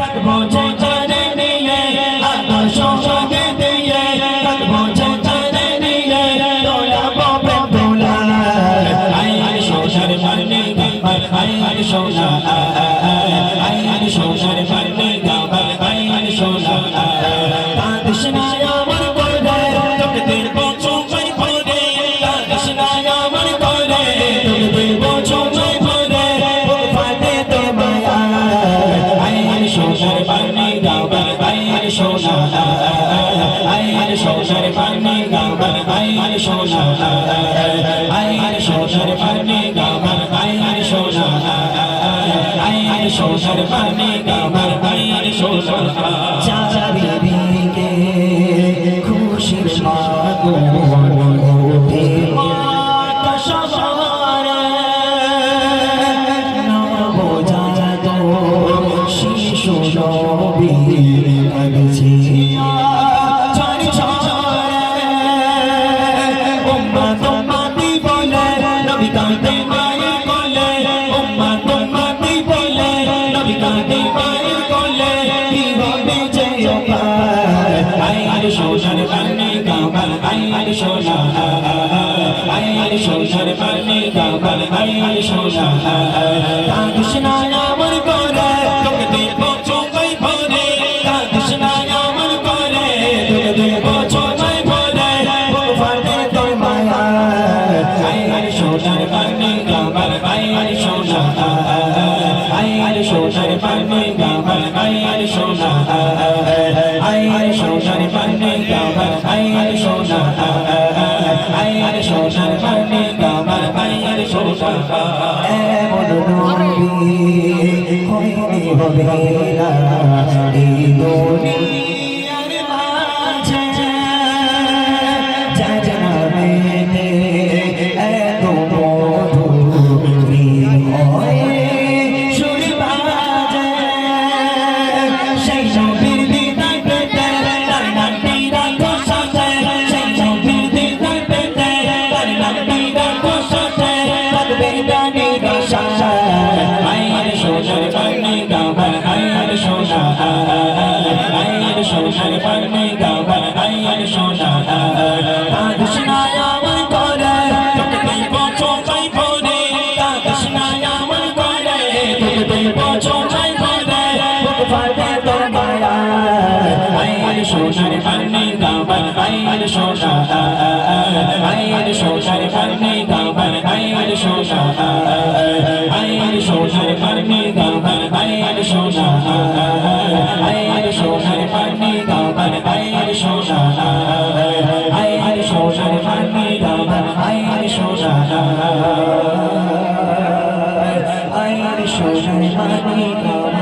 থাকবো যে জানে নিয়ে আল্লাহ সঙ্গ দিয়ে থাকবো যে জানে নিয়ে দোলাবো প্রেম দোলা আই সোনার পানি গাবার আই সোনা আই সোনার পানি গাবার আই সোনা কাঁদিস না আমার করে তোকে দেব চোখে ভরে কাঁদিস না আমার করে তোকে দেব চোখে ভরে বুক ফাটে তোর মায়া আই সোনার পানি গাবার আই সোনা আই সোনার পানি গাবার আই সোনা আই সোনার পানি গাবার আই সোনা আই সোনার পানি গাবার আই সোনা চারিদিকে খুশির মাগো ওঠে মাতা সবারে নবজাত শিশু নবী আগছে ছড়ি ছড়ে উম্মত উম্মতি বলে নবী কাঁদে মায়ের কোলে উম্মত উম্মতি বলে নবী কাঁদে মায়ের কোলে কি হবে যে উপায় আই সোনার পানি গাবার আই সোনা আই সোনার পানি গাবার আই সোনা কাঁদিস না আমার করে তোকে দেব চোখে ভরে কাঁদিস না আমার করে তোকে দেব চোখে ভরে বুক ফাটে তোর মায়া আই সোনার পানি গাবার আই সোনা আই সোনার পানি গাবার আই সোনা আই সোনার পানি গাবার আই সোনা আই সোনার পানি গাবার আই সোনা এমন নবী হইনি হবে না এই দুনিয়ার মাঝে যা জানাবে এত মধু হৃদয়ে সুর বাজে সেই নবীর দিদার পেতে তার নামটি রাখো সাথে সেই নবীর দিদার পেতে তার নামটি রাখো সাথে থাকবে গানে গাশা আই সোনার পানি গাবার আই সোনা আই সোনার পানি গাবার আই সোনা কাঁদিস না আমার করে তোকে দেব চোখে ভরে কাঁদিস না আমার করে তোকে দেব চোখে ভরে বুক ফাটে তোর মায়া আই সোনার পানি গাবার আই সোনা আই সোনার পানি গাবার আই সোনা আই সোনার পানি গাবার আই সোনা আই সোনার পানি গাবার আই সোনা আই সোনার পানি গাবার আই সোনা আই সোনার পানি গাবার